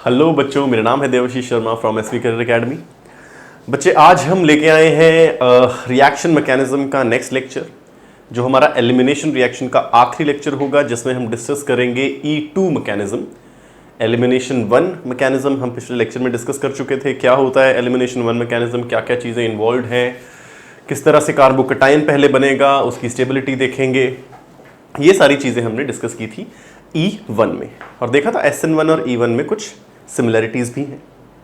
Hello बच्चों, मेरा नाम है Devashish Sharma from SV career academy. बच्चे, आज हम लेके आए हैं रिएक्शन मैकेनिज्म का नेक्स्ट लेक्चर, जो हमारा एलिमिनेशन रिएक्शन का आखिरी लेक्चर होगा, जिसमें हम डिस्कस करेंगे E2 मैकेनिज्म। एलिमिनेशन 1 मैकेनिज्म हम पिछले लेक्चर में डिस्कस कर चुके थे। क्या होता है एलिमिनेशन 1 मैकेनिज्म, क्या क्या चीज़ें इन्वॉल्व हैं, किस तरह से कार्बोकटाइन पहले बनेगा, उसकी स्टेबिलिटी देखेंगे। ये सारी चीज़ें हमने डिस्कस की थी E1 में, और देखा था SN1 और E1 में कुछ सिमिलैरिटीज भी हैं,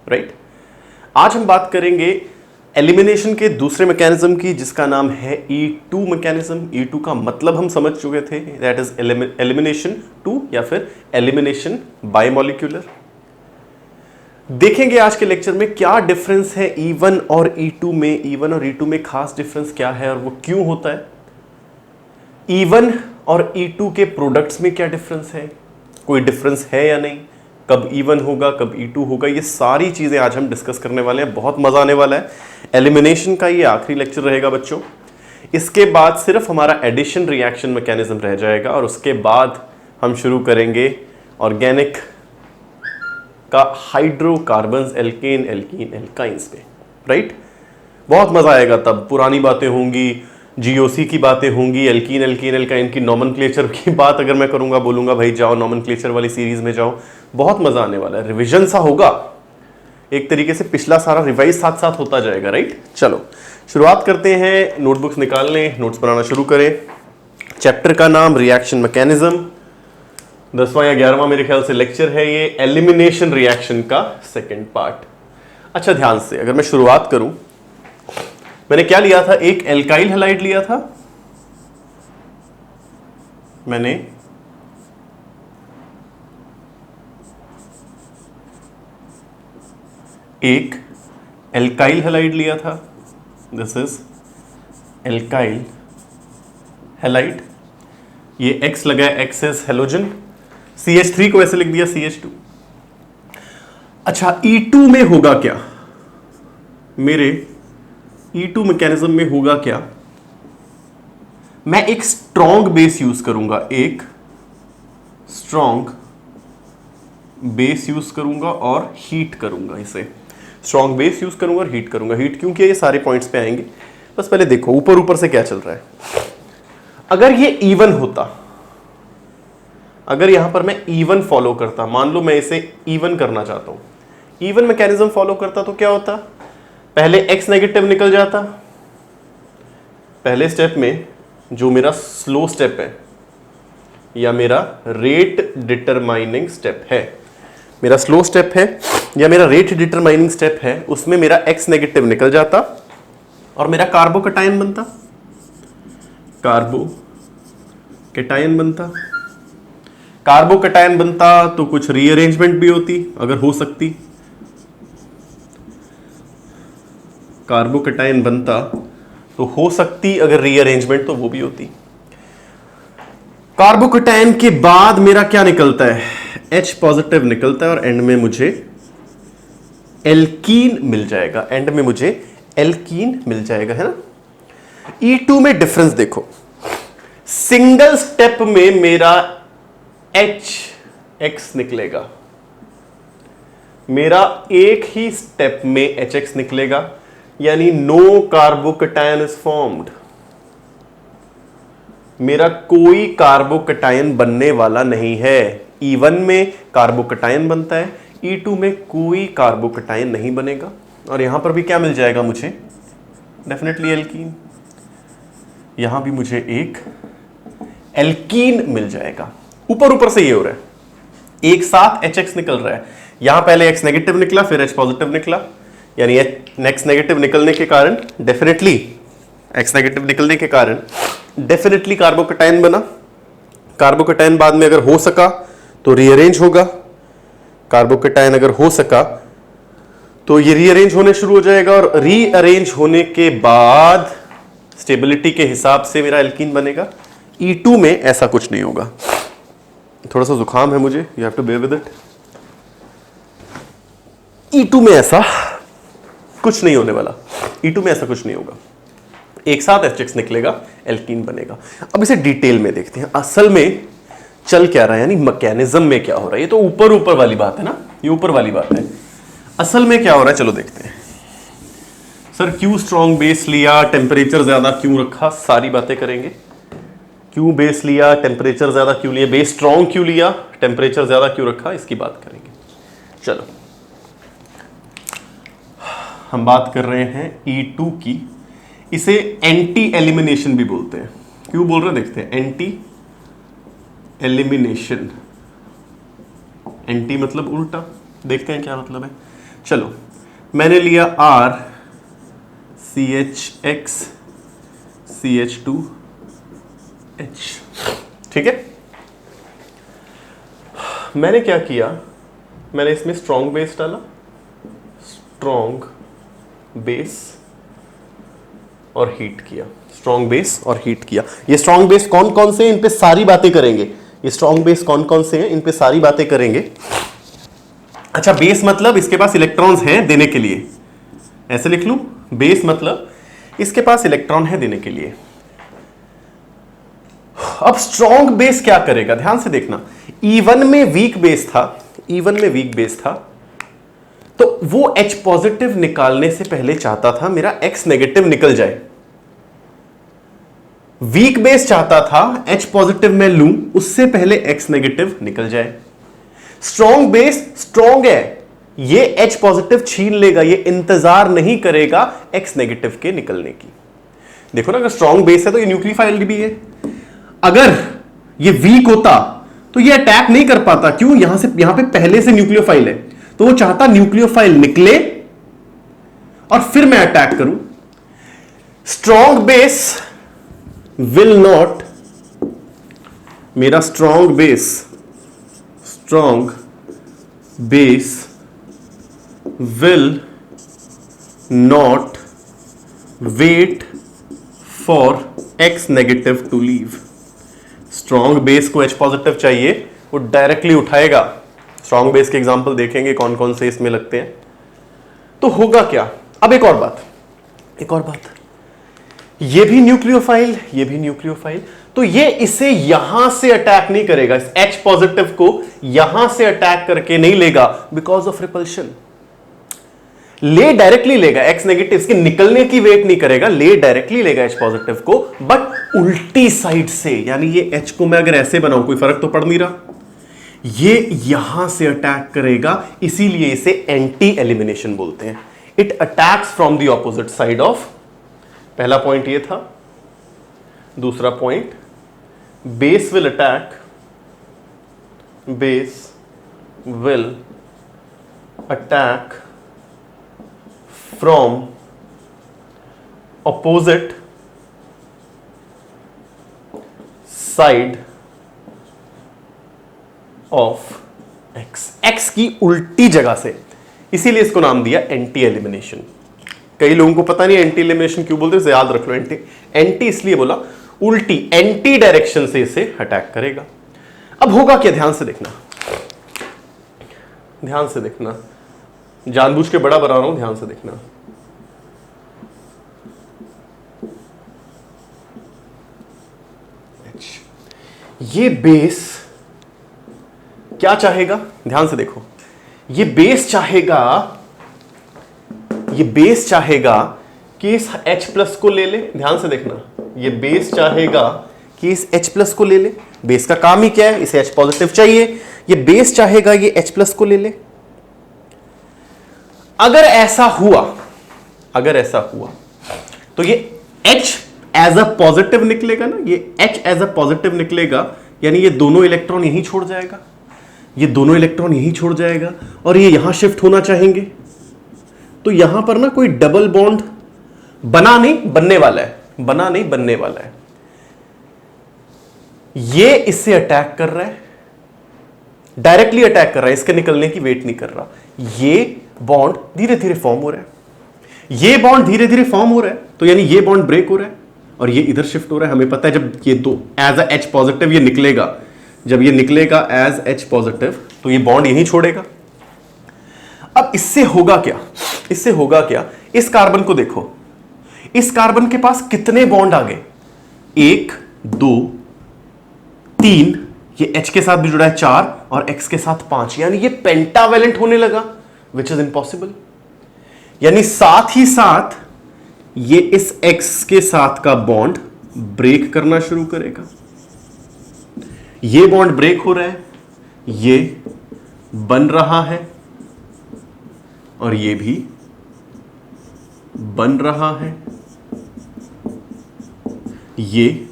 राइट। आज हम बात करेंगे एलिमिनेशन के दूसरे मैकेनिज्म की, जिसका नाम है E2 मैकेनिज्म। E2 का मतलब हम समझ चुके थे, दैट इज एलिमिनेशन 2 या फिर एलिमिनेशन बाय मॉलिक्यूलर। देखेंगे आज के लेक्चर में क्या डिफरेंस है E1 और E2 में। E1 और E2 में खास डिफरेंस क्या है और वो क्यों होता है। E1 और E2 के प्रोडक्ट्स में क्या डिफरेंस है, कोई डिफरेंस है या नहीं, कब E1 होगा कब E2 होगा, ये सारी चीज़ें आज हम डिस्कस करने वाले हैं। बहुत मज़ा आने वाला है। एलिमिनेशन का ये आखिरी लेक्चर रहेगा बच्चों। इसके बाद सिर्फ हमारा एडिशन रिएक्शन मैकेनिज्म रह जाएगा, और उसके बाद हम शुरू करेंगे ऑर्गेनिक का हाइड्रोकार्बन्स, एल्केन एल्कीन एल्काइंस पे, राइट। बहुत मज़ा आएगा तब। पुरानी बातें होंगी, GOC की बातें होंगी, एल्कीन एल्कीन एल्काइन की नॉमेनक्लेचर की बात अगर मैं करूंगा, बोलूंगा भाई जाओ नॉमेनक्लेचर वाली सीरीज में जाओ। बहुत मजा आने वाला है। रिवीजन सा होगा एक तरीके से, पिछला सारा रिवाइज साथ साथ होता जाएगा, राइट। चलो शुरुआत करते हैं। नोटबुक्स निकाल लें, नोट्स बनाना शुरू करें। चैप्टर का नाम रिएक्शन मैकेनिज्म, 10वां या 11वां मेरे ख्याल से लेक्चर है ये। एलिमिनेशन रिएक्शन का सेकेंड पार्ट। अच्छा ध्यान से अगर मैं शुरुआत करूं, मैंने क्या लिया था, एक एल्काइल हैलाइड लिया था मैंने, एक एल्काइल हैलाइड लिया था, दिस इज एल्काइल हैलाइड। ये X लगा है, X इज हेलोजन। CH3 को ऐसे लिख दिया CH2। अच्छा E2 में होगा क्या, मेरे E2 मैकेनिज्म में होगा क्या, मैं एक स्ट्रॉन्ग बेस यूज करूंगा, एक स्ट्रॉन्ग बेस यूज करूंगा और हीट करूंगा इसे। स्ट्रॉन्ग बेस यूज करूंगा और हीट करूंगा। हीट क्यों किया, ये सारे पॉइंट्स पे आएंगे। बस पहले देखो ऊपर ऊपर से क्या चल रहा है। अगर ये E1 होता, अगर यहां पर मैं E1 फॉलो करता, मान लो मैं इसे E1 करना चाहता हूं, E1 मैकेनिज्म फॉलो करता, तो क्या होता, पहले X नेगेटिव निकल जाता। पहले स्टेप में जो मेरा स्लो स्टेप है या मेरा रेट डिटरमाइनिंग स्टेप है, मेरा स्लो स्टेप है या मेरा रेट डिटरमाइनिंग स्टेप है, उसमें मेरा X नेगेटिव निकल जाता और मेरा कार्बोकटाइन बनता, कार्बोकटाइन बनता। कार्बोकटाइन बनता तो कुछ रीअरेंजमेंट भी होती अगर हो सकती, कार्बोकटाइन बनता तो हो सकती अगर रीअरेंजमेंट तो वो भी होती। कार्बोकटाइन के बाद मेरा क्या निकलता है, H पॉजिटिव निकलता है और एंड में मुझे एल्कीन मिल जाएगा, एंड में मुझे एल्कीन मिल जाएगा, है ना। E2 में डिफरेंस देखो, सिंगल स्टेप में मेरा HX निकलेगा, मेरा एक ही स्टेप में HX निकलेगा, यानी नो कार्बोकटाइन इज फॉर्म्ड। मेरा कोई कार्बोकटाइन बनने वाला नहीं है। E1 में कार्बोकटाइन बनता है, E2 में कोई कार्बोकटाइन नहीं बनेगा, और यहां पर भी क्या मिल जाएगा मुझे, डेफिनेटली एल्कीन। यहां भी मुझे एक एल्कीन मिल जाएगा। ऊपर ऊपर से ये हो रहा है, एक साथ HX निकल रहा है। यहां पहले X नेगेटिव निकला, फिर H पॉजिटिव निकला, यानी X नेगेटिव निकलने के कारण डेफिनेटली, X नेगेटिव निकलने के कारण डेफिनेटली कार्बोकटाइन बना। कार्बोकटाइन बाद में अगर हो सका तो रीअरेंज होगा, कार्बोकटाइन अगर हो सका तो ये रीअरेंज होने शुरू हो जाएगा, और रीअरेंज होने के बाद स्टेबिलिटी के हिसाब से मेरा एल्कीन बनेगा। E2 में ऐसा कुछ नहीं होगा। थोड़ा सा जुकाम है मुझे, you have to bear with it. E2 में ऐसा कुछ नहीं होने वाला, E2 में ऐसा कुछ नहीं होगा। एक साथ HX निकलेगा, एल्कीन बनेगा। अब इसे डिटेल में देखते हैं। असल में चल क्या रहा है, यानी मैकेनिज्म में क्या हो रहा है। ये तो ऊपर ऊपर वाली बात है ना, ये ऊपर वाली बात है। असल में क्या हो रहा है चलो देखते हैं। सर क्यों स्ट्रॉन्ग बेस लिया, टेम्परेचर ज्यादा क्यों रखा, सारी बातें करेंगे। क्यों बेस लिया, टेम्परेचर ज्यादा क्यों लिया, बेस स्ट्रॉन्ग क्यों लिया, टेम्परेचर ज्यादा क्यों रखा, इसकी बात करेंगे। चलो हम बात कर रहे हैं E2 की। इसे एंटी एलिमिनेशन भी बोलते हैं। क्यों बोल रहे हैं देखते हैं। एंटी एलिमिनेशन, एंटी मतलब उल्टा, देखते हैं क्या मतलब है। चलो मैंने लिया R CH(X) CH2H, ठीक है। मैंने क्या किया, मैंने इसमें स्ट्रॉन्ग बेस डाला, स्ट्रॉन्ग बेस और हीट किया, स्ट्रॉन्ग बेस और हीट किया। ये स्ट्रॉन्ग बेस कौन कौन से हैं, इन पे सारी बातें करेंगे। ये स्ट्रॉन्ग बेस कौन कौन से हैं, इन पे सारी बातें करेंगे। अच्छा बेस मतलब इसके पास इलेक्ट्रॉन्स हैं देने के लिए, ऐसे लिख लूं। बेस मतलब इसके पास इलेक्ट्रॉन है देने के लिए। अब स्ट्रॉन्ग बेस क्या करेगा, ध्यान से देखना। E1 में वीक बेस था, E1 में वीक बेस था, तो वो H पॉजिटिव निकालने से पहले चाहता था मेरा X नेगेटिव निकल जाए। वीक बेस चाहता था H पॉजिटिव मैं लूं, उससे पहले X नेगेटिव निकल जाए। स्ट्रॉन्ग बेस स्ट्रॉन्ग है, ये H पॉजिटिव छीन लेगा, ये इंतजार नहीं करेगा X नेगेटिव के निकलने की। देखो ना, अगर स्ट्रॉन्ग बेस है तो ये न्यूक्लियोफाइल भी है। अगर ये वीक होता तो ये अटैक नहीं कर पाता। क्यों, यहां पे पहले से न्यूक्लियोफाइल है, तो वो चाहता न्यूक्लियोफाइल निकले और फिर मैं अटैक करूं। स्ट्रॉन्ग बेस विल नॉट, मेरा strong base will not wait for X negative to leave। Strong base को H पॉजिटिव चाहिए, वो डायरेक्टली उठाएगा। स्ट्रॉन्ग बेस के एग्जांपल देखेंगे कौन कौन से इसमें लगते हैं। तो होगा क्या, अब एक और बात, ये भी न्यूक्लियोफाइल, ये भी न्यूक्लियोफाइल, तो ये इसे यहां से अटैक नहीं करेगा, इस H पॉजिटिव को यहां से अटैक करके नहीं लेगा, बिकॉज ऑफ रिपल्शन। ले डायरेक्टली लेगा, X नेगेटिव इसके निकलने की वेट नहीं करेगा, ले डायरेक्टली लेगा H पॉजिटिव को, बट उल्टी साइड से। यानी ये H को मैं अगर ऐसे बनाऊं, कोई फर्क तो पड़ नहीं रहा, ये यहां से अटैक करेगा, इसीलिए इसे एंटी एलिमिनेशन बोलते हैं। It attacks from the opposite side of. पहला पॉइंट ये था। दूसरा point, base will attack from opposite side of X की उल्टी जगह से, इसीलिए इसको नाम दिया एंटी एलिमिनेशन। कई लोगों को पता नहीं एंटी एलिमिनेशन क्यों बोलते हैं, याद रख लो। एंटी इसलिए बोला, उल्टी एंटी डायरेक्शन से इसे अटैक करेगा। अब होगा क्या, ध्यान से देखना, जानबूझ के बड़ा बना रहा हूं, ध्यान से देखना। ये बेस क्या चाहेगा, ध्यान से देखो। ये बेस चाहेगा कि इस H प्लस को ले ले, ध्यान से देखना। ये बेस चाहेगा कि इस H प्लस को ले ले। बेस का काम ही क्या है, इसे H पॉजिटिव चाहिए, ये बेस चाहेगा ये H प्लस को ले ले। अगर ऐसा हुआ तो ये H एज अ पॉजिटिव निकलेगा ना, ये H एज अ पॉजिटिव निकलेगा, यानी ये दोनों इलेक्ट्रॉन यहीं छोड़ जाएगा, और ये यहां शिफ्ट होना चाहेंगे। तो यहां पर ना कोई डबल बॉन्ड बना नहीं बनने वाला है। ये इससे अटैक कर रहा है, डायरेक्टली अटैक कर रहा है, इसके निकलने की वेट नहीं कर रहा। ये बॉन्ड धीरे धीरे फॉर्म हो रहा है, तो यानी ये बॉन्ड ब्रेक हो रहा है और ये इधर शिफ्ट हो रहा है। हमें पता है जब ये दो एज अ H पॉजिटिव ये निकलेगा, जब ये निकलेगा एज H पॉजिटिव, तो ये बॉन्ड यहीं छोड़ेगा। अब इससे होगा क्या, इस कार्बन को देखो, इस कार्बन के पास कितने बॉन्ड आ गए, 1 2 3, ये H के साथ भी जुड़ा है 4 और X के साथ 5, यानी ये पेंटावेलेंट होने लगा, विच इज इम्पॉसिबल। यानी साथ ही साथ ये इस X के साथ का बॉन्ड ब्रेक करना शुरू करेगा। ये बॉन्ड ब्रेक हो रहा है, ये बन रहा है और ये भी बन रहा है, ये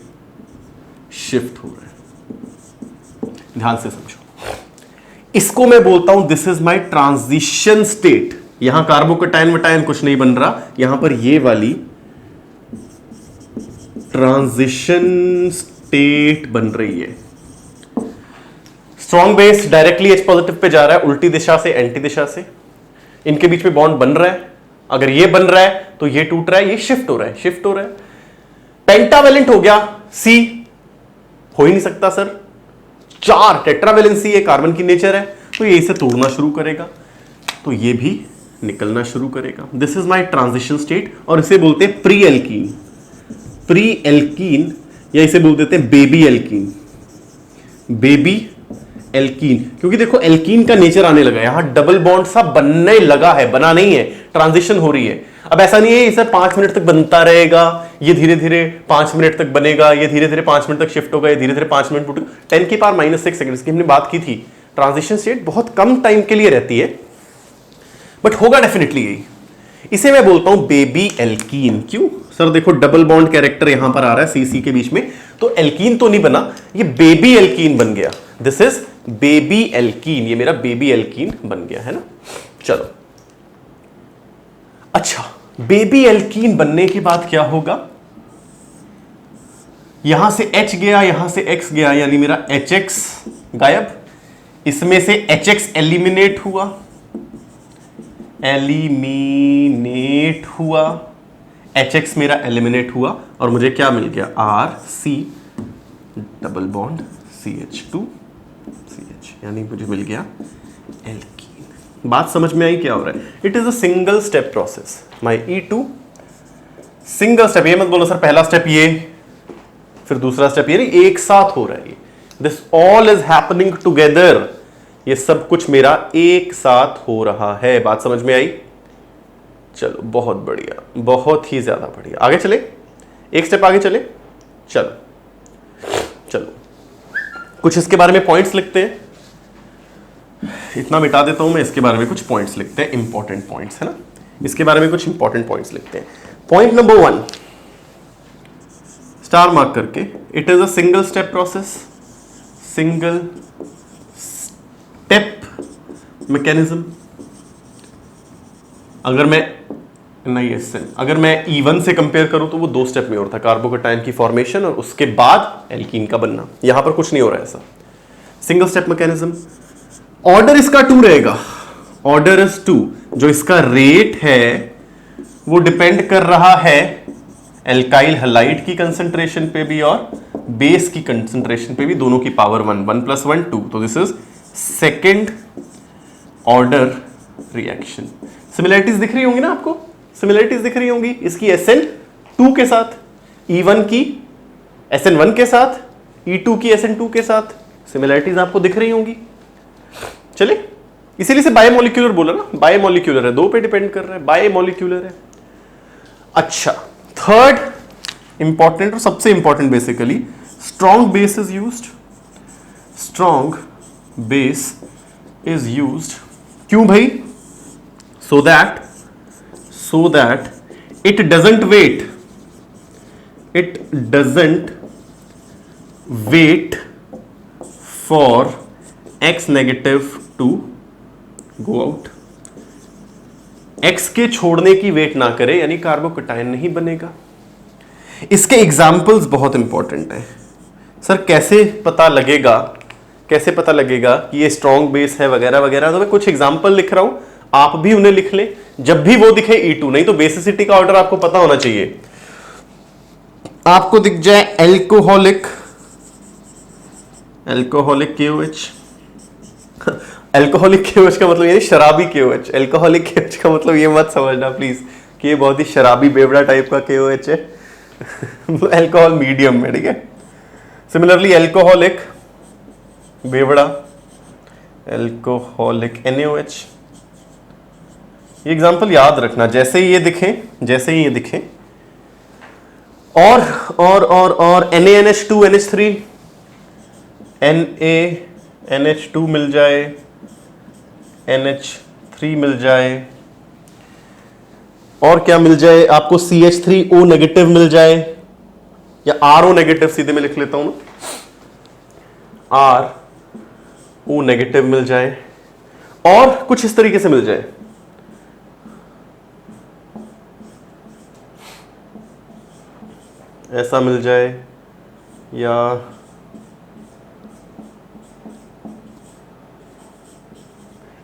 शिफ्ट हो रहा है। ध्यान से समझो, इसको मैं बोलता हूं this is my transition state. यहां कार्बोकैटायन वटायन कुछ नहीं बन रहा, यहां पर ये वाली ट्रांजिशन स्टेट बन रही है। Strong base directly H positive pay जा रहा है, उल्टी दिशा से, एंटी दिशा से। इनके बीच में बॉन्ड बन रहा है, अगर ये बन रहा है तो ये टूट रहा है, ये शिफ्ट हो रहा है, शिफ्ट हो रहा है। पेंटावेलेंट हो गया C, हो ही नहीं सकता सर, 4 टेट्रावेलेंसी है, कार्बन की नेचर है, तो ये इसे तोड़ना शुरू करेगा, तो ये भी निकलना शुरू करेगा। This is my transition state, और इसे बोलते हैं प्री एल्कीन। प्री एल्कीन, या इसे बोल देते हैं बेबी एल्कीन। बेबी एल्कीन, क्योंकि देखो एल्कीन का नेचर आने लगा है, यहां डबल बॉन्ड सा बनने लगा है, बना नहीं है, ट्रांजिशन हो रही है। अब ऐसा नहीं है इसे 5 मिनट तक बनता रहेगा, ये धीरे धीरे 5 मिनट तक बनेगा, ये धीरे धीरे 5 मिनट तक शिफ्ट होगा, ये धीरे धीरे 5 मिनट 10 की पावर -6 सेकंड्स की हमने बात की थी। ट्रांजिशन स्टेट बहुत कम टाइम के लिए रहती है, बट होगा डेफिनेटली यही। इसे मैं बोलता हूं बेबी एल्कीन। क्यों सर? देखो डबल बॉन्ड कैरेक्टर यहां पर आ रहा है CC के बीच में, तो एल्कीन तो नहीं बना, ये बेबी एल्कीन बन गया। दिस इज बेबी एल्कीन, ये मेरा बेबी एल्कीन बन गया है ना। चलो, अच्छा, बेबी एल्कीन बनने के बाद क्या होगा? यहां से H गया, यहां से X गया, यानी मेरा HX गायब, इसमें से HX एलिमिनेट हुआ, एलिमिनेट हुआ, HX मेरा एलिमिनेट हुआ, और मुझे क्या मिल गया? RC double bond CH2 CH, यानी मुझे मिल गया एल्कीन। बात समझ में आई क्या हो रहा है? It is a single step process. My E2 single step, ये मत बोलो सर पहला स्टेप ये फिर दूसरा स्टेप ये, नहीं, एक साथ हो रहा है ये। This all is happening together, ये सब कुछ मेरा एक साथ हो रहा है। बात समझ में आई? चलो, बहुत बढ़िया, बहुत ही ज्यादा बढ़िया। आगे चले, एक स्टेप आगे चले। चलो चलो, कुछ इसके बारे में पॉइंट्स लिखते हैं। इतना मिटा देता हूं मैं, इसके बारे में कुछ पॉइंट्स लिखते हैं, इंपॉर्टेंट पॉइंट्स, है ना। इसके बारे में कुछ इंपॉर्टेंट पॉइंट्स लिखते हैं। पॉइंट नंबर 1, स्टार मार्क करके, it is a single step process, single step mechanism. अगर मैं अगर मैं E1 से कंपेयर करूं तो वो 2 स्टेप में और था, कार्बोकैटायन की फॉर्मेशन और उसके बाद एल्कीन का बनना। यहां पर कुछ नहीं हो रहा है ऐसा, सिंगल स्टेप मैकेनिज्म। ऑर्डर इसका 2 रहेगा, ऑर्डर इज 2। जो इसका रेट है वो डिपेंड कर रहा है एल्काइल हैलाइड की कंसंट्रेशन पे भी और बेस की कंसंट्रेशन पे भी, दोनों की पावर 1, 1 + 1 2। तो this is second order reaction. Similarities दिख रही होंगी ना आपको, सिमिलरिटीज दिख रही होंगी इसकी SN2 के साथ, E1 की SN1 के साथ, E2 की SN2 के साथ, सिमिलरिटीज आपको दिख रही होंगी। चले, इसीलिए से बायोमोलिक्यूलर बोला ना, बायोमोलिक्यूलर है, 2 पे डिपेंड कर रहा है, बायोमोलिक्यूलर है। अच्छा, थर्ड इंपॉर्टेंट और सबसे important basically, strong base is used. Strong base is used क्यों भाई? So that it doesn't wait for X negative to go out. X के छोड़ने की वेट ना करे, यानी कार्बोकैटायन नहीं बनेगा। इसके एग्जाम्पल्स बहुत इंपॉर्टेंट है। सर कैसे पता लगेगा कि ये स्ट्रॉन्ग बेस है वगैरह वगैरह? तो मैं कुछ एग्जाम्पल लिख रहा हूं, आप भी उन्हें लिख लें जब भी वो दिखे E2। नहीं तो बेसिसिटी का ऑर्डर आपको पता होना चाहिए। आपको दिख जाए एल्कोहलिक KOH, एल्कोहलिक KOH का मतलब ये शराबी KOH। एल्कोहलिक KOH का मतलब ये मत समझना प्लीज कि ये बहुत ही शराबी बेवड़ा टाइप का KOH है। अल्कोहल मीडियम में, ठीक है। सिमिलरली एल्कोहलिक बेवड़ा, एल्कोहलिक NaOH। ये एग्जाम्पल याद रखना, जैसे ही ये दिखें और NaNH2 NH3 NaNH2 मिल जाए, NH3 मिल जाए, और क्या मिल जाए आपको, CH3O नेगेटिव मिल जाए, या RO नेगेटिव सीधे मैं लिख लेता हूं ना, RO नेगेटिव मिल जाए, और कुछ इस तरीके से मिल जाए। ऐसा मिल जाए, या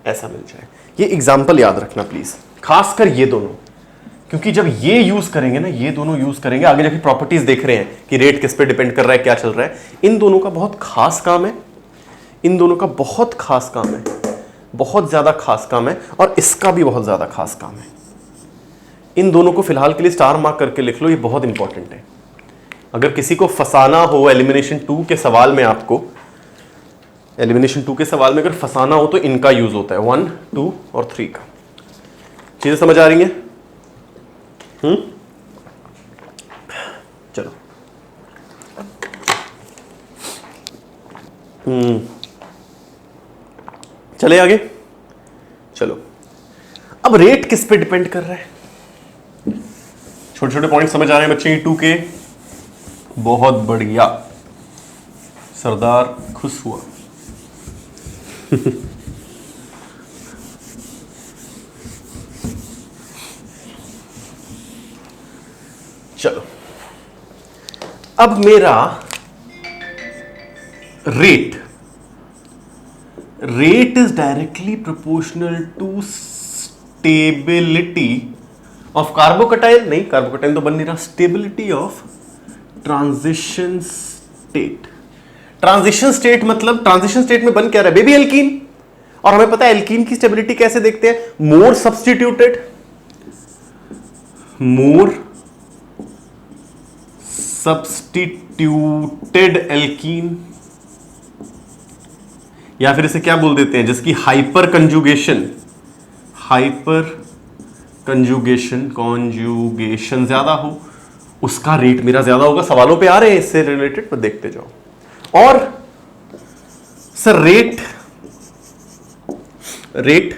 ऐसा मिल जाए। ये एग्जाम्पल याद रखना प्लीज, खासकर ये दोनों, क्योंकि जब ये यूज करेंगे ना, ये दोनों यूज करेंगे, आगे जाके प्रॉपर्टीज देख रहे हैं कि रेट किस पे डिपेंड कर रहा है, क्या चल रहा है, इन दोनों का बहुत खास काम है, इन दोनों का बहुत खास काम है, बहुत ज्यादा खास काम है, और इसका भी बहुत ज्यादा खास काम है। इन दोनों को फिलहाल के लिए स्टार मार्क करके लिख लो, ये बहुत इंपॉर्टेंट है। अगर किसी को फंसाना हो एलिमिनेशन 2 के सवाल में, आपको एलिमिनेशन 2 के सवाल में अगर फंसाना हो तो इनका यूज होता है, 1, 2 और 3 का। चीजें समझ आ रही हैं? चलो, चले आगे। चलो, अब रेट किस पे डिपेंड कर रहा है? छोटे छोटे पॉइंट समझ आ रहे हैं बच्चे E2 के? बहुत बढ़िया, सरदार खुश हुआ। चलो, अब मेरा rate is directly proportional to stability of carbocation, नहीं कार्बोकटाइन तो बन नहीं रहा, stability of transition state. Transition state मतलब ट्रांजिशन स्टेट में बन क्या रहा है बेबी? एल्कीन। और हमें पता है एल्कीन की स्टेबिलिटी कैसे देखते हैं, मोर सब्स्टिट्यूटेड एल्कीन, या फिर इसे क्या बोल देते हैं, जिसकी हाइपर कंजुगेशन ज्यादा हो, उसका रेट मेरा ज्यादा होगा। सवालों पे आ रहे हैं इससे रिलेटेड, पर देखते जाओ। और सर रेट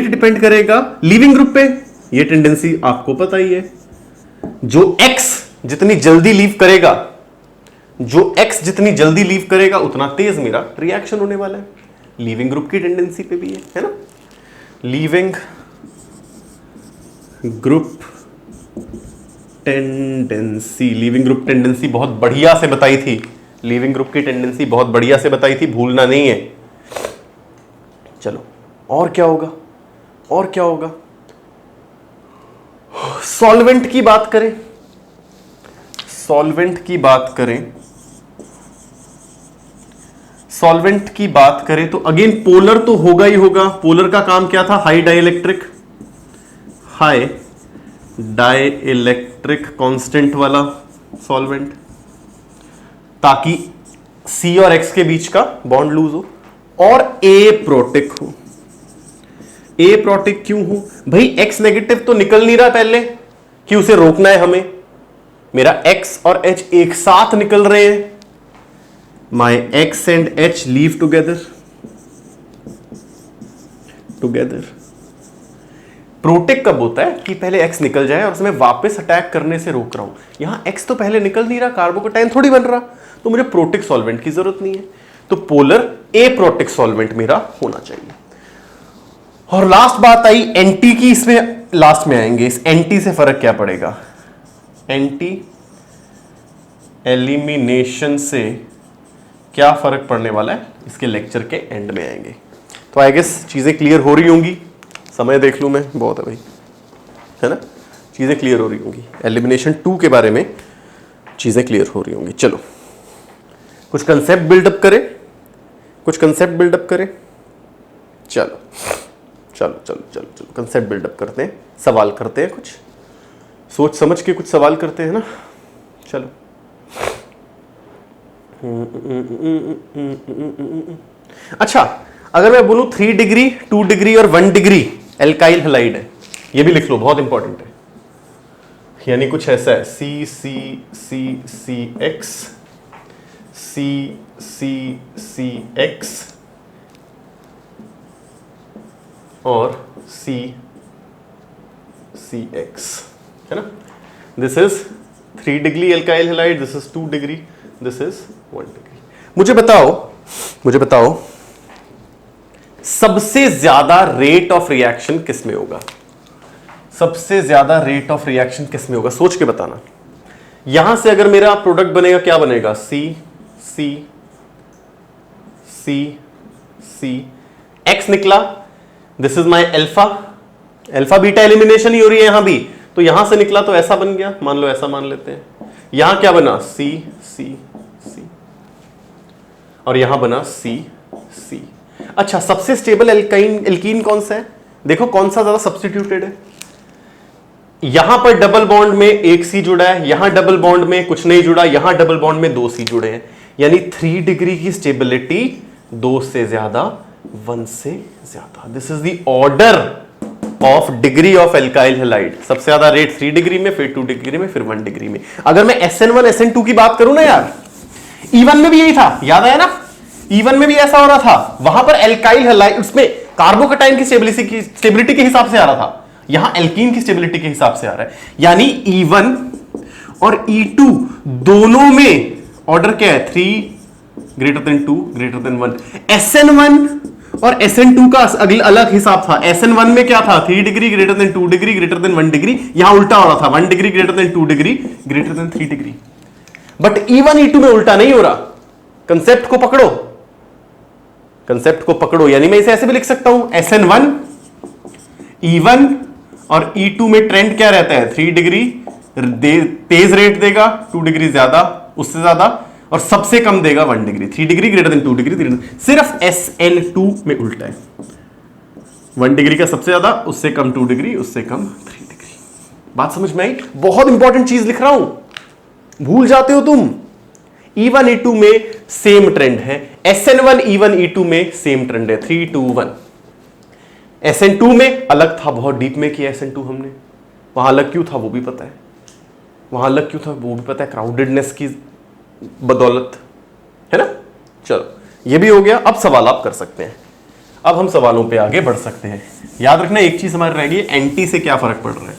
डिपेंड करेगा लीविंग ग्रुप पे, ये टेंडेंसी आपको पता ही है। जो X जितनी जल्दी लीव करेगा उतना तेज मेरा रिएक्शन होने वाला है। लीविंग ग्रुप की टेंडेंसी पे भी है ना? लीविंग ग्रुप टेंडेंसी बहुत बढ़िया से बताई थी, लीविंग ग्रुप की टेंडेंसी बहुत बढ़िया से बताई थी, भूलना नहीं है। चलो, और क्या होगा? सॉल्वेंट की बात करें तो अगेन पोलर तो होगा ही होगा। पोलर का काम क्या था? हाई डाइइलेक्ट्रिक कांस्टेंट वाला सॉल्वेंट, ताकि C और X के बीच का बॉन्ड लूज हो, और एप्रोटिक हो। एप्रोटिक क्यों हो भाई? X नेगेटिव तो निकल नहीं रहा पहले कि उसे रोकना है हमें। मेरा X और H एक साथ निकल रहे हैं। My X and H leave together. Protect कब होता है? कि पहले X निकल जाए और उसमें वापस अटैक करने से रोक रहा हूं। यहां X तो पहले निकल नहीं रहा, कार्बोकटाइन थोड़ी बन रहा, तो मुझे प्रोटेक्ट सॉल्वेंट की जरूरत नहीं है। तो पोलर एप्रोटिक सॉल्वेंट मेरा होना चाहिए। और लास्ट बात आई एंटी की, इसमें लास्ट में आएंगे। इस एंटी से फर्क क्या पड़ेगा? एंटी एलिमिनेशन से क्या फर्क पड़ने वाला है, इसके लेक्चर के एंड में आएंगे। तो आई गेस चीजें क्लियर हो रही होंगी। समय देख लूं मैं, बहुत है भाई, है ना? चीजें क्लियर हो रही होंगी। एलिमिनेशन 2 के बारे में चीजें क्लियर हो रही होंगी। चलो, कुछ कंसेप्ट बिल्डअप करें। चलो कंसेप्ट बिल्डअप करते हैं, सवाल करते हैं, कुछ सोच समझ के कुछ सवाल करते हैं ना। चलो, अच्छा, अगर मैं बोलूं 3 डिग्री, 2 डिग्री और 1 डिग्री एल्काइल हैलाइड है, ये भी लिख लो, बहुत इंपॉर्टेंट है। यानी कुछ ऐसा है, सी सी सी सी एक्स, सी सी सी एक्स और सी सी एक्स, है ना। This is 3 degree alkyl halide, this is 2 degree, this is 1 degree. मुझे बताओ सबसे ज्यादा रेट ऑफ रिएक्शन किस में होगा? सबसे ज्यादा रेट ऑफ रिएक्शन किस में होगा? सोच के बताना। यहां से अगर मेरा प्रोडक्ट बनेगा, क्या बनेगा? C C C C X निकला, this is my alpha, alpha beta elimination ही हो रही है यहां भी, तो यहां से निकला तो ऐसा बन गया, मान लो ऐसा मान लेते हैं। यहां क्या बना? सी सी सी, और यहां बना सी सी। अच्छा, सबसे स्टेबल एल्कीन कौन सा है? देखो कौन सा ज्यादा सब्स्टिट्यूटेड है। यहां पर डबल बॉन्ड में एक सी जुड़ा है, यहां डबल बॉन्ड में कुछ नहीं जुड़ा, यहां डबल बॉन्ड में 2 सी जुड़े हैं, यानी 3 डिग्री की स्टेबिलिटी 2 से ज्यादा, 1 से ज्यादा। This is the order of degree of alkyl halide. सबसे ज्यादा रेट 3 डिग्री में, फिर 2 डिग्री में, फिर 1 डिग्री में। अगर मैं SN1 SN2 की बात करूं ना यार, E1 में भी यही था, याद आया ना? E1 में भी ऐसा हो रहा था, वहां पर एल्काइल हैलाइड उसमें कार्बोकैटायन की स्टेबिलिटी के हिसाब से आ रहा था, यहां एल्कीन की स्टेबिलिटी के हिसाब से आ रहा है। यानी E1 और E2 दोनों में ऑर्डर क्या है? 3 greater than 2 greater than 1। SN1 और SN2 का अलग हिसाब था। SN1 में क्या था? 3 degree greater than 2 degree greater than 1 degree, यहां उल्टा हो रहा था, 1 degree greater than 2 degree greater than 3 degree. But E1 E2 में उल्टा नहीं हो रहा। कंसेप्ट को पकड़ो, कंसेप्ट को पकड़ो। यानी मैं इसे ऐसे भी लिख सकता हूं, SN1 E1 और E2 में ट्रेंड क्या रहता है? 3 डिग्री तेज रेट देगा, 2 डिग्री ज्यादा, उससे ज्यादा, और सबसे कम देगा 1 degree. 3 degree greater than 2 degree, सिर्फ SN2 में उल्टा है, 1 डिग्री का सबसे ज्यादा, उससे कम 2 डिग्री, उससे कम 3 डिग्री। बात समझ में आई? बहुत इंपॉर्टेंट चीज लिख रहा हूं, भूल जाते हो तुम। E1 E2 में सेम ट्रेंड है, SN1 E1 E2 में सेम ट्रेंड है, 3 2 1। SN2 में अलग था, बहुत डीप में किया SN2 हमने, वहां अलग क्यों था वो भी पता है, वहां अलग क्यों था वो भी पता है, क्राउडेडनेस की बदौलत, है ना। चलो ये भी हो गया। अब सवाल आप कर सकते हैं, अब हम सवालों पे आगे बढ़ सकते हैं। याद रखना एक चीज हमारी रहेगी, एंटी से क्या फर्क पड़ रहा है,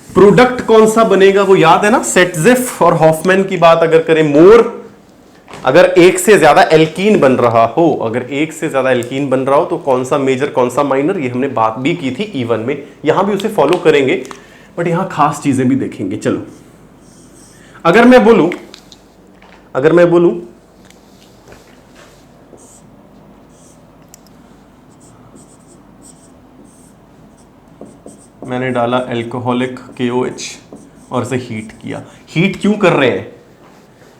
प्रोडक्ट कौन सा बनेगा वो याद है ना। सेटजिफ और हॉफमैन की बात अगर करें, मोर, अगर एक से ज्यादा एल्कीन बन रहा हो, अगर एक से ज्यादा एल्कीन बन रहा हो तो कौन सा मेजर कौन सा माइनर, ये हमने बात भी की थी E1 में, यहां भी उसे फॉलो करेंगे, बट यहां खास चीजें भी देखेंगे। चलो अगर मैं बोलूं मैंने डाला एल्कोहलिक KOH और इसे हीट किया। हीट क्यों कर रहे हैं?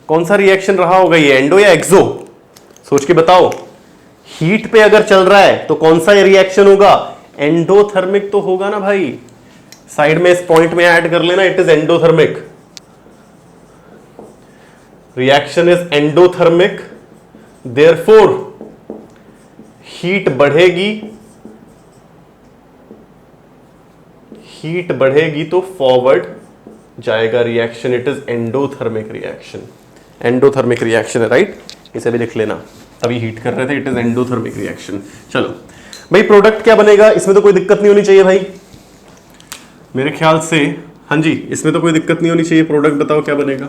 कौन सा रिएक्शन रहा होगा ये, एंडो या एक्सो? सोच के बताओ। हीट पे अगर चल रहा है तो कौन सा रिएक्शन होगा? एंडोथर्मिक तो होगा ना भाई। साइड में इस पॉइंट में ऐड कर लेना, it is endothermic. Reaction is endothermic, therefore heat बढ़ेगी, हीट बढ़ेगी तो फॉरवर्ड जाएगा reaction, it is endothermic reaction. Endothermic reaction है, राइट, इसे भी लिख लेना। अभी हीट कर रहे थे, इट इज एंडोथर्मिक रिएक्शन। चलो भाई प्रोडक्ट क्या बनेगा, इसमें तो कोई दिक्कत नहीं होनी चाहिए भाई मेरे ख्याल से। हाँ जी, इसमें तो कोई दिक्कत नहीं होनी चाहिए। प्रोडक्ट बताओ क्या बनेगा,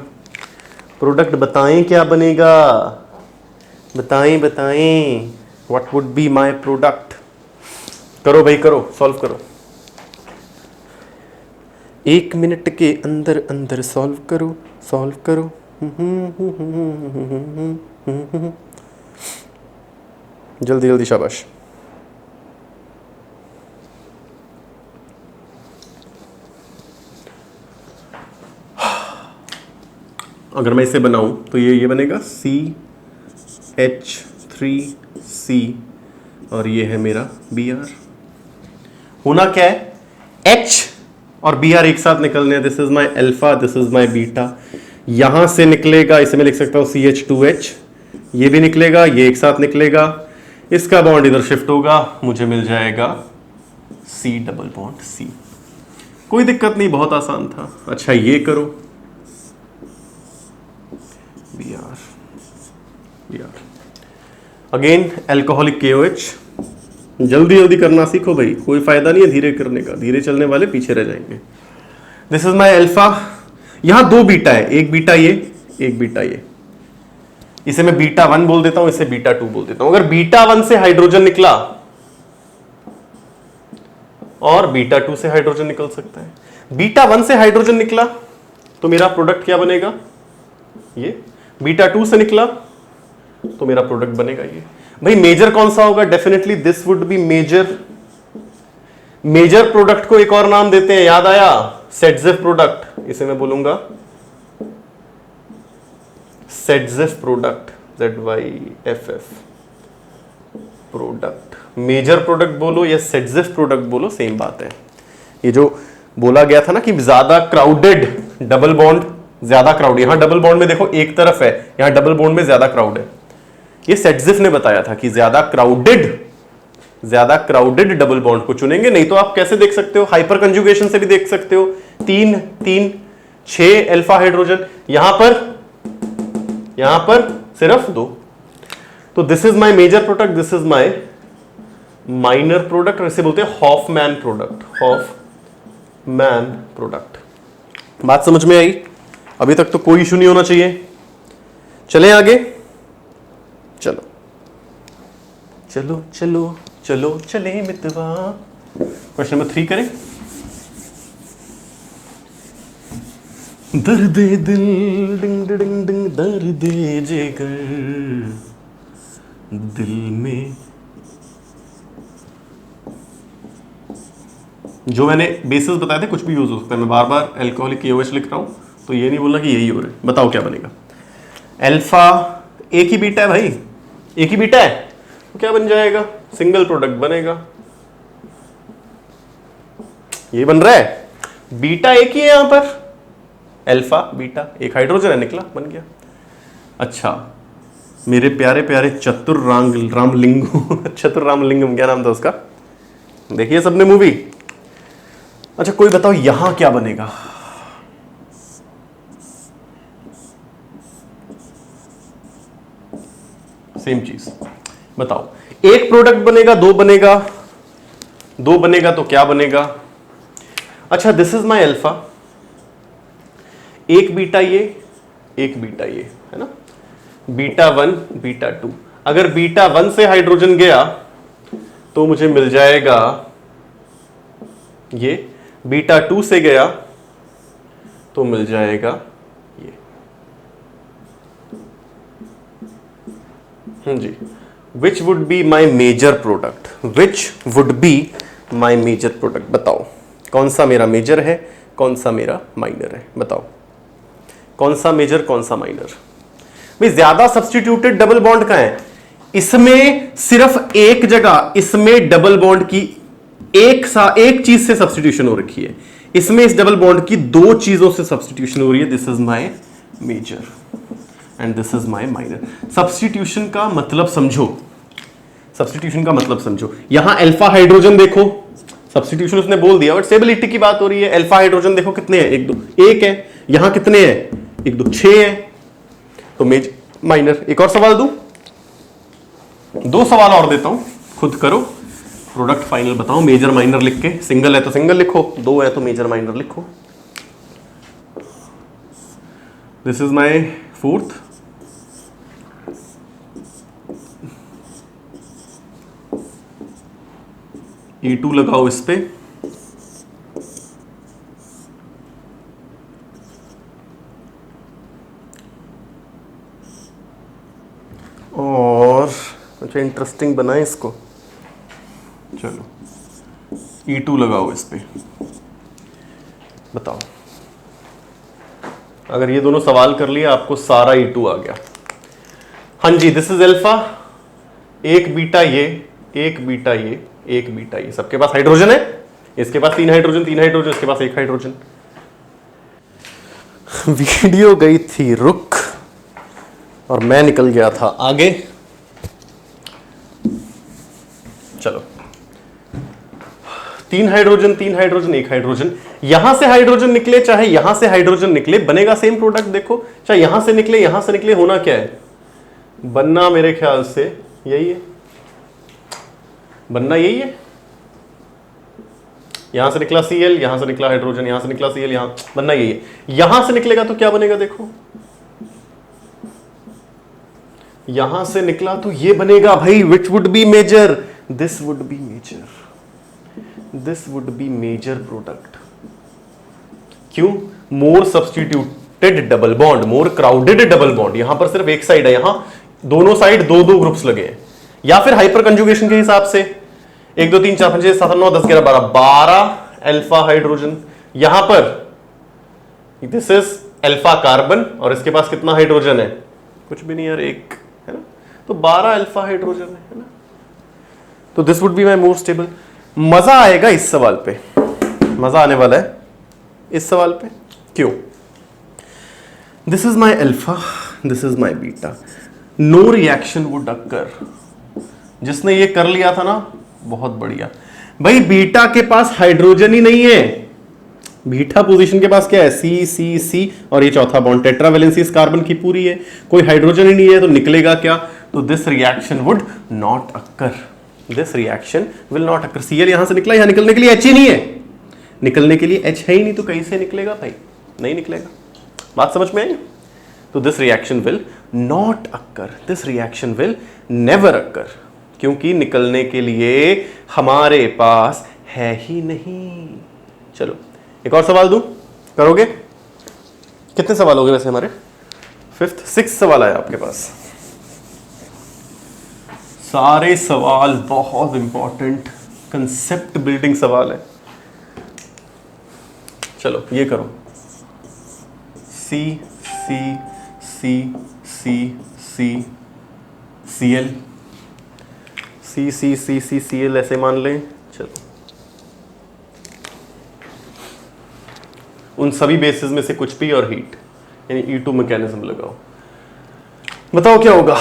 प्रोडक्ट बताएं क्या बनेगा, बताएं what would be my product. करो भाई करो, सॉल्व करो, 1 मिनट के अंदर अंदर सॉल्व करो। जल्दी जल्दी, शाबाश। अगर मैं इसे बनाऊं तो ये बनेगा CH3C और ये है मेरा Br। होना क्या है, H और Br एक साथ निकलने हैं। This is my alpha, this is my beta. यहां से निकलेगा, इसे मैं लिख सकता हूं CH2H, ये भी निकलेगा, ये एक साथ निकलेगा, इसका बॉन्ड इधर शिफ्ट होगा, मुझे मिल जाएगा C डबल बॉन्ड C। कोई दिक्कत नहीं, बहुत आसान था। अच्छा ये करो Br अगेन एल्कोहलिक KOH। जल्दी जल्दी करना सीखो भाई, कोई फायदा नहीं है धीरे करने का, धीरे चलने वाले पीछे रह जाएंगे। This is my alpha. यहां दो बीटा है, एक बीटा ये, एक बीटा ये, इसे मैं बीटा 1 बोल देता हूं, इसे बीटा 2 बोल देता हूं। अगर बीटा 1 से हाइड्रोजन निकला और बीटा 2 से हाइड्रोजन निकल सकता है। बीटा 1 से हाइड्रोजन निकला तो मेरा प्रोडक्ट क्या बनेगा, ये। बीटा 2 से निकला तो मेरा प्रोडक्ट बनेगा ये। भाई मेजर कौन सा होगा, definitely this would be major. Major product को एक और नाम देते हैं, याद आया, सेटजेफ प्रोडक्ट। इसे मैं बोलूंगा Saytzeff product, ZYFF product. Major product बोलो या सेटजेफ प्रोडक्ट बोलो, सेम बात है। ये जो बोला गया था ना कि ज्यादा क्राउडेड डबल बॉन्ड, ज्यादा क्राउड, यहां डबल बॉन्ड में देखो एक तरफ है, यहां डबल बॉन्ड में ज्यादा क्राउड है। ये सेटजिफ ने बताया था कि ज्यादा क्राउडेड डबल बॉन्ड को चुनेंगे। नहीं तो आप कैसे देख सकते हो, हाइपर कंजुगेशन से भी देख सकते हो। 3 3 6 अल्फा हाइड्रोजन, यहां पर सिर्फ 2। तो this is my major product, this is my minor product, और इसे बोलते हैं हॉफमैन प्रोडक्ट। Hoffmann product. बात समझ में आई? अभी तक तो कोई इशू नहीं होना चाहिए। चलें आगे, चलो चलो चलो चलो चले मितवा। क्वेश्चन नंबर 3 करें। दर्द दिल डिंग डिंग डिंग, दर्द जिगर दिल में। जो मैंने बेसिस बताए थे कुछ भी यूज हो सकता है। मैं बार बार एल्कोहलिक KOH लिख रहा हूं तो ये नहीं बोलना कि यही हो रहा है। बताओ क्या बनेगा। अल्फा एक ही बीटा है भाई, एक ही बीटा है तो क्या बन जाएगा, सिंगल प्रोडक्ट बनेगा। ये बन रहा है, बीटा एक ही है यहां पर, अल्फा बीटा, एक हाइड्रोजन है, निकला, बन गया। अच्छा मेरे प्यारे प्यारे चतुर रामलिंगम क्या नाम था उसका, देखिए सबने मूवी। अच्छा कोई बताओ यहां क्या बनेगा। सेम चीज बताओ। एक प्रोडक्ट बनेगा, दो बनेगा, दो बनेगा तो क्या बनेगा। अच्छा दिस इज माय अल्फा, एक बीटा ये, एक बीटा ये, है ना, बीटा 1 बीटा 2। अगर बीटा 1 से हाइड्रोजन गया तो मुझे मिल जाएगा ये, बीटा 2 से गया तो मिल जाएगा ये। जी, which would be my major product, which would be my major product. बताओ कौन सा मेरा मेजर है, कौन सा मेरा माइनर है, बताओ कौन सा मेजर कौन सा माइनर। भाई ज्यादा सब्स्टिट्यूटेड डबल बॉन्ड कहां है, इसमें सिर्फ एक जगह, इसमें डबल बॉन्ड की एक चीज से सब्स्टिट्यूशन हो रखी है, इसमें इस डबल बॉन्ड की दो चीजों से सब्स्टिट्यूशन हो रही है। This is my major and this is my minor. Substitution का मतलब समझो, सब्स्टिट्यूशन का मतलब समझो। यहां अल्फा हाइड्रोजन देखो, सब्स्टिट्यूशन उसने बोल दिया, बट स्टेबिलिटी की बात हो रही है। अल्फा हाइड्रोजन देखो कितने हैं, एक दो, एक है, यहां कितने हैं, एक दो, 6 है, तो मेजर माइनर। एक और सवाल दूं, 2 सवाल और देता हूं, खुद करो, प्रोडक्ट फाइनल बताओ मेजर माइनर लिख के। सिंगल है तो सिंगल लिखो, 2 है तो मेजर माइनर लिखो। This is my 4th, E2 लगाओ इस पे, और अच्छा इंटरेस्टिंग बनाए इसको। चलो E2 लगाओ इस पे, बताओ। अगर ये दोनों सवाल कर लिया आपको सारा E2 आ गया। हाँ जी, दिस इज अल्फा, एक बीटा ये, एक बीटा ये, एक बीटा ये, सबके पास हाइड्रोजन है, इसके पास 3 हाइड्रोजन, 3 हाइड्रोजन, इसके पास 1 हाइड्रोजन। वीडियो गई थी रुक और मैं निकल गया था आगे। चलो, 3 हाइड्रोजन 3 हाइड्रोजन 1 हाइड्रोजन, यहां से हाइड्रोजन निकले चाहे यहां से हाइड्रोजन निकले, बनेगा सेम प्रोडक्ट। देखो, चाहे यहां से निकले, होना क्या है? बनना मेरे ख्याल से यही है, बनना यही है। यहां से निकला Cl, यहां से निकला हाइड्रोजन, यहां से निकला Cl, यहां बनना यही है। यहां से निकलेगा तो क्या बनेगा? देखो, यहां से निकला तो ये बनेगा भाई, which would be major, this would be major, this would be major product. क्यों? More substituted double bond, more crowded double bond. यहां पर सिर्फ एक साइड है, यहां दोनों साइड दो दो ग्रुप्स लगे हैं, या फिर हाइपर कंजुगेशन के हिसाब से 1 2 3 4 5 6 7 9 10 11 12 12 अल्फा हाइड्रोजन। यहां पर दिस इज अल्फा कार्बन और इसके पास कितना हाइड्रोजन है? कुछ भी नहीं यार, एक है ना, तो 12 अल्फा हाइड्रोजन है ना। तो this would be my more stable. मजा आएगा इस सवाल पे, मजा आने वाला है इस सवाल पे। क्यों? This is my alpha, this is my beta, no reaction would occur. जिसने ये कर लिया था ना, बहुत बढ़िया भाई। बीटा के पास हाइड्रोजन ही नहीं है, बीटा पोजीशन के पास क्या है? सी सी सी और ये चौथा बॉन्ड, टेट्रावेलेंसी इस कार्बन की पूरी है, कोई हाइड्रोजन ही नहीं है, तो निकलेगा क्या? तो this reaction would not occur, this reaction will not occur. Cl यहां से निकला, यहां निकलने के लिए H ही नहीं है, निकलने के लिए H है ही नहीं, तो कहीं से निकलेगा भाई? नहीं निकलेगा। बात समझ में आई? तो this reaction will not occur, this reaction will never occur, क्योंकि निकलने के लिए हमारे पास है ही नहीं। चलो एक और सवाल दूं, करोगे? कितने सवाल हो गए वैसे हमारे? 5th 6th सवाल आया आपके पास। सारे सवाल बहुत इंपॉर्टेंट कंसेप्ट बिल्डिंग सवाल है। चलो ये करो, सी सी सी सी सी Cl, सी सी सी सी Cl ऐसे मान लें। चलो, उन सभी बेसिस में से कुछ भी और हीट यानी E2 मैकेनिज्म लगाओ, बताओ क्या होगा?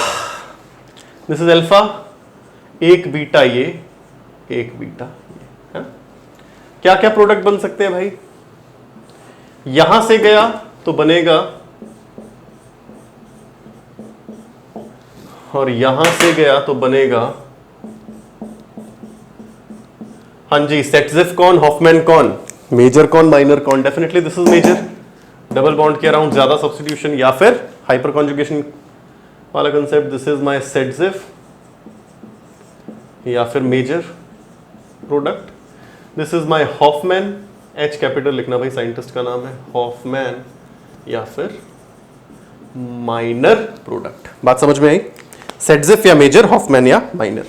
दिस इज अल्फा, एक बीटा ये, एक बीटा ये, है? क्या क्या प्रोडक्ट बन सकते हैं भाई? यहां से गया तो बनेगा, और यहां से गया तो बनेगा, हाँ जी, सेटजिफ कौन, हॉफमैन कौन, मेजर कौन, माइनर कौन? Definitely this is major, double bond के अराउंड ज्यादा सब्स्टिट्यूशन या फिर हाइपर कॉन्जुगेशन वाला concept. This is my Saytzeff या फिर major product. This is my Hofmann, H capital लिखना भाई, साइंटिस्ट का नाम है, हॉफमैन या फिर माइनर प्रोडक्ट। बात समझ में आई? सेटजिफ या मेजर, हॉफमैन या माइनर।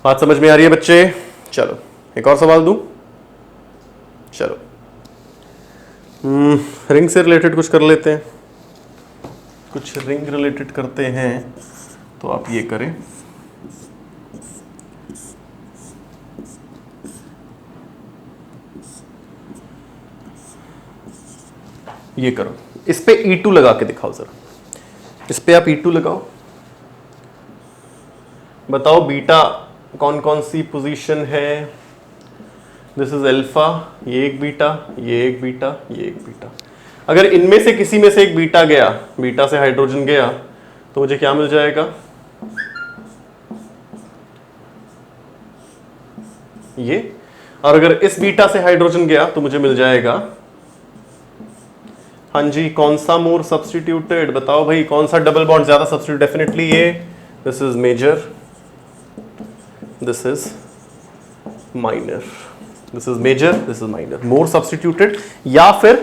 बात समझ में आ रही है बच्चे? चलो एक और सवाल दूं। चलो रिंग से रिलेटेड कुछ कर लेते हैं, कुछ रिंग रिलेटेड करते हैं। तो आप ये करें, ये करो, इस पे E2 लगा के दिखाओ जरा, इस पे आप E2 लगाओ, बताओ बीटा कौन कौन सी पोजीशन है? दिस इज अल्फा, ये एक बीटा, ये एक बीटा, ये एक बीटा। अगर इनमें से किसी में से एक बीटा गया, बीटा से हाइड्रोजन गया, तो मुझे क्या मिल जाएगा? ये। और अगर इस बीटा से हाइड्रोजन गया तो मुझे मिल जाएगा, हाँ जी, कौन सा मोर सब्स्टिट्यूटेड? बताओ भाई, कौन सा डबल बॉन्ड ज्यादा सब्स्टिट्यूट? डेफिनेटली ये, this is major, this is minor, this is major, this is minor, more substituted या फिर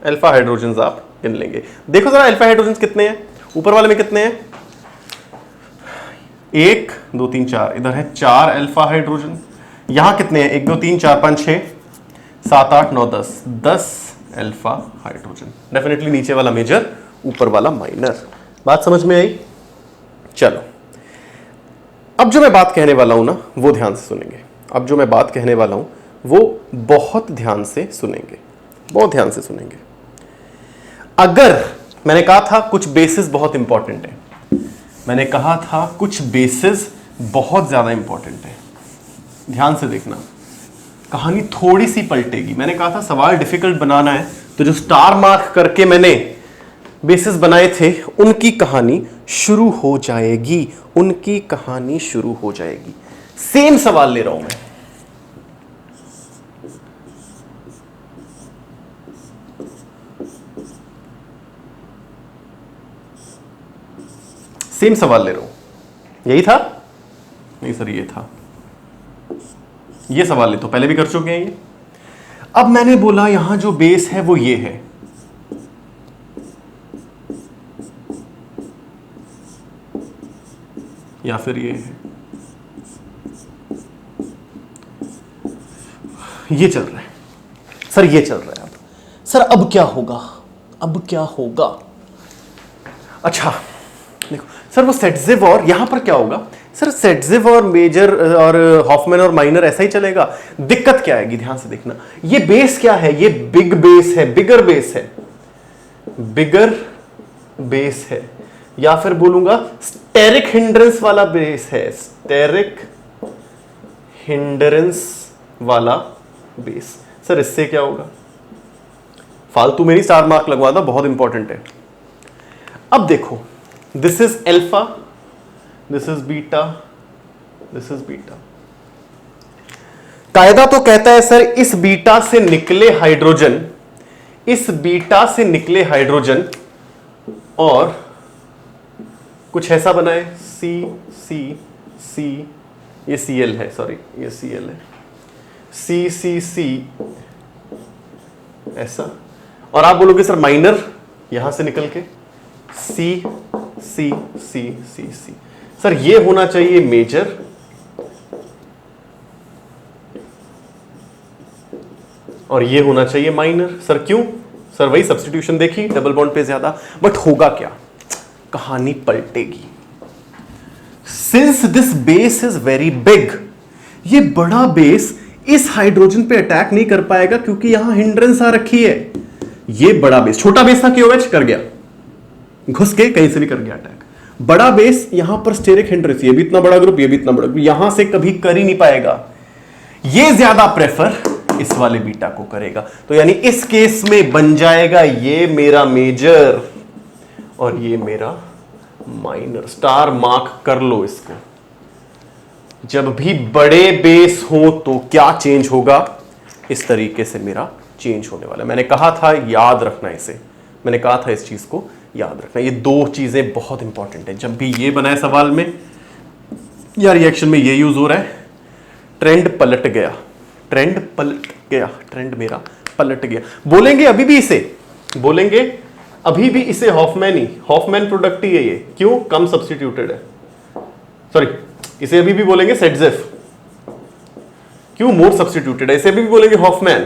अल्फा हाइड्रोजन आप गिन लेंगे। देखो जरा अल्फा हाइड्रोजन कितने हैं, ऊपर वाले में कितने हैं? 1 2 3 4, इधर है 4 अल्फा हाइड्रोजन। यहां कितने हैं? 1 2 3 4 5 6 7 8 9 10, 10 अल्फा हाइड्रोजन। डेफिनेटली नीचे वाला मेजर, ऊपर वाला माइनर। बात समझ में आई? चलो अब जो मैं बात कहने वाला हूं ना, वो ध्यान से सुनेंगे। अब जो मैं बात कहने वाला हूं वो बहुत ध्यान से सुनेंगे, बहुत ध्यान से सुनेंगे। अगर मैंने कहा था कुछ बेसिस बहुत इंपॉर्टेंट है, मैंने कहा था कुछ बेसिस बहुत ज्यादा इंपॉर्टेंट है, ध्यान से देखना, कहानी थोड़ी सी पलटेगी। मैंने कहा था सवाल डिफिकल्ट बनाना है, तो जो स्टार मार्क करके मैंने बेसिस बनाए थे उनकी कहानी शुरू हो जाएगी, उनकी कहानी शुरू हो जाएगी। सेम सवाल ले रहा हूं मैं, सेम सवाल ले रहा हूं। यही था? नहीं सर ये था, ये सवाल ले तो पहले भी कर चुके हैं ये। अब मैंने बोला यहां जो बेस है वो ये है, या फिर ये है, ये चल रहा है सर, ये चल रहा है। अब सर अब क्या होगा, अब क्या होगा? अच्छा देखो सर, वो सेटजिव और यहां पर क्या होगा सर, सेटजिव और मेजर और हॉफमैन और माइनर ऐसा ही चलेगा। दिक्कत क्या आएगी, ध्यान से देखना, ये बेस क्या है, ये बिग बेस है, बिगर बेस है, बिगर बेस है, या फिर बोलूंगा स्टेरिक हिंड्रेंस वाला बेस है, स्टेरिक हिंड्रेंस वाला बेस। सर इससे क्या होगा? फालतू में नहीं स्टार मार्क लगवा दो, बहुत इंपॉर्टेंट है। अब देखो, this is alpha, this is beta, this is beta. कायदा तो कहता है सर इस बीटा से निकले हाइड्रोजन, इस बीटा से निकले हाइड्रोजन और कुछ ऐसा बनाए, सी सी सी, ये Cl है, सॉरी ये Cl है, सी सी सी ऐसा। और आप बोलोगे सर माइनर यहां से निकल के सी सी सी सी सी। सर ये होना चाहिए मेजर, और ये होना चाहिए माइनर। सर क्यों? सर वही सब्स्टिट्यूशन देखी, डबल बॉन्ड पे ज्यादा। बट होगा क्या, कहानी पलटेगी। Since this base is very big, ये बड़ा बेस इस हाइड्रोजन पे अटैक नहीं कर पाएगा क्योंकि यहां हिंड्रेंस आ रखी है। ये बड़ा बेस, छोटा बेस था KOH कर गया, घुस के कहीं से भी कर गया अटैक। बड़ा बेस यहां पर स्टेरिक हिंड्रेंस, ये भी इतना बड़ा ग्रुप, ये भी इतना बड़ा ग्रुप, यहां से कभी कर ही नहीं पाएगा। ये ज्यादा प्रेफर इस वाले बीटा को करेगा, तो यानी इस केस में बन जाएगा ये मेरा मेजर और ये मेरा माइनर। स्टार मार्क कर लो इसको। जब भी बड़े बेस हो तो क्या चेंज होगा, इस तरीके से मेरा चेंज होने वाला है। मैंने कहा था याद रखना इसे, मैंने कहा था इस चीज को याद रखना। ये दो चीजें बहुत इंपॉर्टेंट है। जब भी ये बनाए सवाल में या रिएक्शन में ये यूज हो रहा है, ट्रेंड पलट गया, ट्रेंड पलट गया, ट्रेंड मेरा पलट गया। बोलेंगे अभी भी इसे, बोलेंगे अभी भी इसे हॉफमैन ही, हॉफमैन प्रोडक्ट ही है ये। क्यों? कम सब्स्टिट्यूटेड है, सॉरी इसे अभी भी बोलेंगे सेटजिफ, क्यों? मोर सब्स्टिट्यूटेड है। इसे अभी भी बोलेंगे हॉफमैन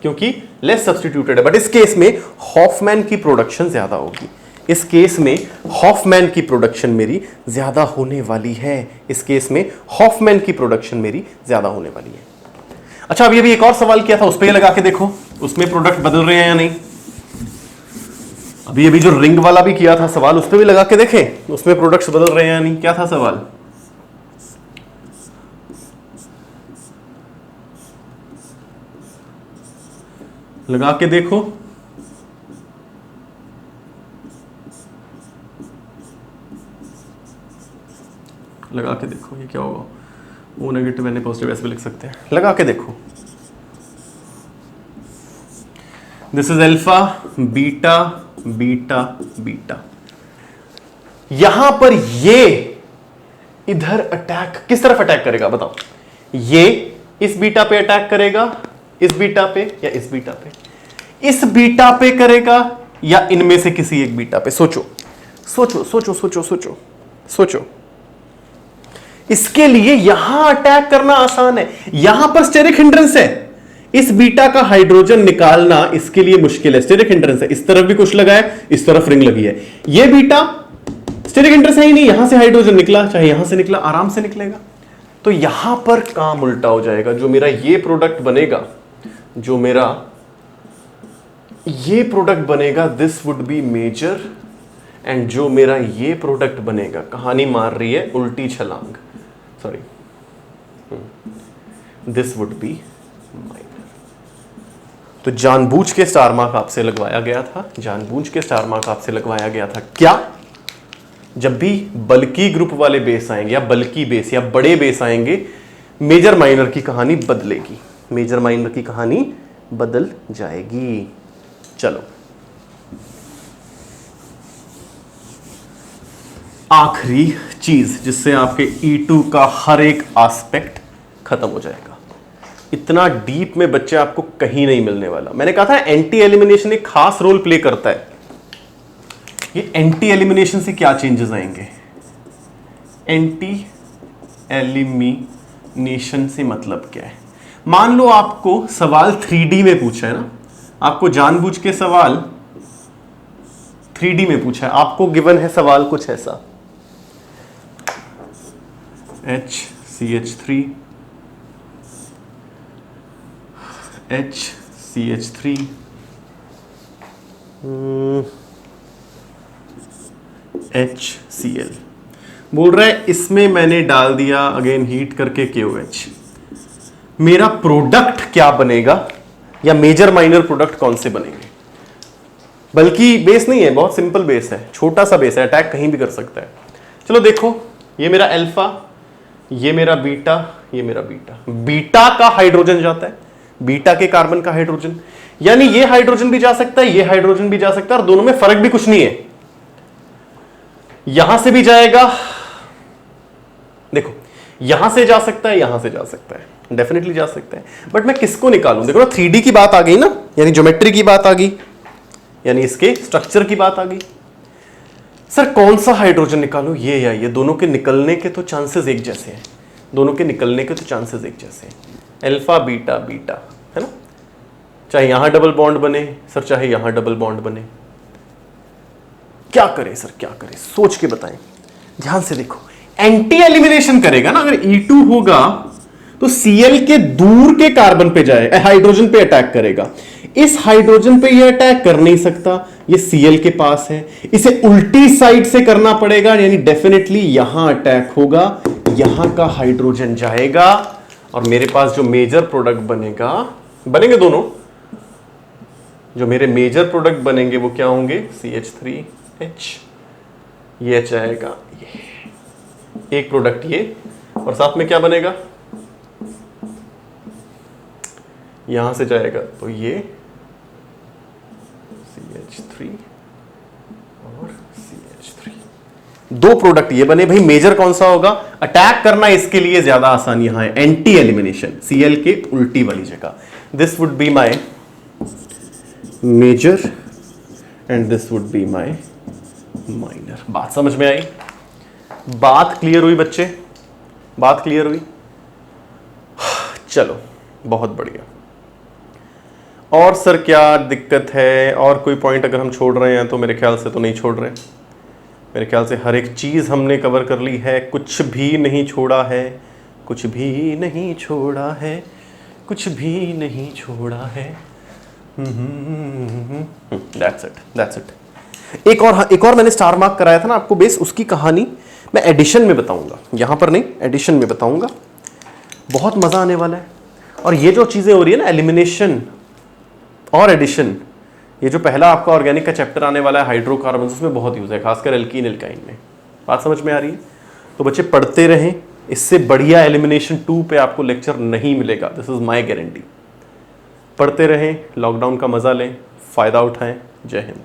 क्योंकि लेस सब्स्टिट्यूटेड है। बट इस केस में हॉफमैन की प्रोडक्शन ज्यादा होगी, इस केस में हॉफमैन की प्रोडक्शन मेरी ज्यादा होने वाली है, इस केस में हॉफमैन की प्रोडक्शन मेरी ज्यादा होने वाली है। अच्छा अभी एक और सवाल किया था, उस पर लगा के देखो उसमें प्रोडक्ट बदल रहे हैं या नहीं। अभी जो रिंग वाला भी किया था सवाल, उस पर भी लगा के देखें उसमें प्रोडक्ट्स बदल रहे हैं या नहीं। क्या था सवाल? लगा के देखो, लगा के देखो ये क्या होगा। वो नेगेटिव एन पॉजिटिव ऐसे भी लिख सकते हैं, लगा के देखो। This is alpha beta beta beta. यहां पर ये इधर अटैक किस तरफ अटैक करेगा बताओ? ये इस बीटा पे अटैक करेगा, इस बीटा पे या इस बीटा पे? इस बीटा पे करेगा या इनमें से किसी एक बीटा पे? सोचो सोचो सोचो सोचो सोचो सोचो। इसके लिए यहां अटैक करना आसान है, यहां पर स्टेरिक हिंड्रेंस है, इस बीटा का हाइड्रोजन निकालना इसके लिए मुश्किल है। स्टेरिक हिंड्रेंस है, इस तरफ भी कुछ लगा है, इस तरफ रिंग लगी है। ये बीटा स्टेरिक हिंड्रेंस है ही नहीं, यहां से हाइड्रोजन निकला, चाहे यहां से निकला, आराम से निकलेगा। तो यहां पर काम उल्टा हो जाएगा। जो मेरा ये प्रोडक्ट बनेगा, जो मेरा ये प्रोडक्ट बनेगा, this would be major, and जो मेरा ये प्रोडक्ट बनेगा, कहानी मार रही है उल्टी छलांग, sorry, this would B minor. तो जानबूझ के स्टार मार्क आपसे लगवाया गया था, जानबूझ के स्टार मार्क आपसे लगवाया गया था। क्या? जब भी बल्कि ग्रुप वाले बेस आएंगे या बल्कि बेस या बड़े बेस आएंगे, मेजर माइनर की कहानी बदलेगी, मेजर माइनर की कहानी बदल जाएगी। चलो आखिरी चीज जिससे आपके E2 का हर एक एस्पेक्ट खत्म हो जाएगा। इतना डीप में बच्चे आपको कहीं नहीं मिलने वाला। मैंने कहा था एंटी एलिमिनेशन एक खास रोल प्ले करता है। ये एंटी एलिमिनेशन से क्या चेंजेस आएंगे? एंटी एलिमिनेशन से मतलब क्या है? मान लो आपको सवाल 3D में पूछा है ना, आपको जानबूझ के सवाल 3D में पूछा है। आपको गिवन है सवाल कुछ ऐसा, HCH3 HCH3 HCl बोल रहा है, इसमें मैंने डाल दिया अगेन हीट करके KOH। मेरा प्रोडक्ट क्या बनेगा, या मेजर माइनर प्रोडक्ट कौन से बनेंगे? बल्कि बेस नहीं है, बहुत सिंपल बेस है, छोटा सा बेस है, अटैक कहीं भी कर सकता है। चलो देखो, ये मेरा अल्फा, ये मेरा बीटा, ये मेरा बीटा। बीटा का हाइड्रोजन जाता है, बीटा के कार्बन का हाइड्रोजन, यानी ये हाइड्रोजन भी जा सकता है, ये हाइड्रोजन भी जा सकता है, और दोनों में फर्क भी कुछ नहीं है। यहां से भी जाएगा, देखो यहां से जा सकता है, यहां से जा सकता है, डेफिनेटली जा सकता है, बट मैं किसको निकालूं? देखो ना, 3D की बात आ गई ना, यानी ज्योमेट्री की बात आ गई, यानी इसके स्ट्रक्चर की बात आ गई। सर कौन सा हाइड्रोजन निकालूं, ये या ये? दोनों के निकलने के तो चांसेस एक जैसे हैं, दोनों के निकलने के तो चांसेस एक जैसे हैं। अल्फा बीटा बीटा है ना, चाहे यहां डबल बॉन्ड बने सर, चाहे यहां डबल बॉन्ड बने। क्या करें सर, क्या करें? सोच के बताएं, ध्यान से देखो। एंटी एलिमिनेशन करेगा ना, अगर E2 होगा तो Cl के दूर के कार्बन पे जाए, हाइड्रोजन पे अटैक करेगा। इस हाइड्रोजन पे ये अटैक कर नहीं सकता, ये Cl के पास है, इसे उल्टी साइड से करना पड़ेगा, यानी डेफिनेटली यहां अटैक होगा, यहां का हाइड्रोजन जाएगा, और मेरे पास जो मेजर प्रोडक्ट बनेगा, बनेंगे दोनों, जो मेरे मेजर प्रोडक्ट बनेंगे वो क्या होंगे? CH3H, ये H आएगा, ये एक प्रोडक्ट ये, और साथ में क्या बनेगा? यहां से जाएगा तो ये CH3 और CH3, दो प्रोडक्ट ये बने। भाई मेजर कौन सा होगा? अटैक करना इसके लिए ज्यादा आसान यहां है, एंटी एलिमिनेशन, Cl के उल्टी वाली जगह। This would be my major and this would be my minor. बात समझ में आई? बात क्लियर हुई बच्चे? बात क्लियर हुई? चलो बहुत बढ़िया। और सर क्या दिक्कत है? और कोई पॉइंट अगर हम छोड़ रहे हैं तो मेरे ख्याल से तो नहीं छोड़ रहे, मेरे ख्याल से हर एक चीज़ हमने कवर कर ली है, कुछ भी नहीं छोड़ा है, कुछ भी नहीं छोड़ा है, कुछ भी नहीं छोड़ा है। That's it, that's it। एक और मैंने स्टार मार्क कराया था ना आपको बेस, उसकी कहानी मैं एडिशन में बताऊंगा, यहां पर नहीं, एडिशन में बताऊंगा। बहुत मजा आने वाला है। और ये जो चीजें हो रही है ना, एलिमिनेशन और एडिशन, ये जो पहला आपका ऑर्गेनिक का चैप्टर आने वाला है हाइड्रोकार्बन, उसमें बहुत यूज है, खासकर एल्कीन एल्काइन में। बात समझ में आ रही है? तो बच्चे पढ़ते रहें, इससे बढ़िया एलिमिनेशन 2 पे आपको लेक्चर नहीं मिलेगा, दिस इज माय गारंटी। पढ़ते रहें, लॉकडाउन का मजा लें, फायदा उठाएं। जय हिंद।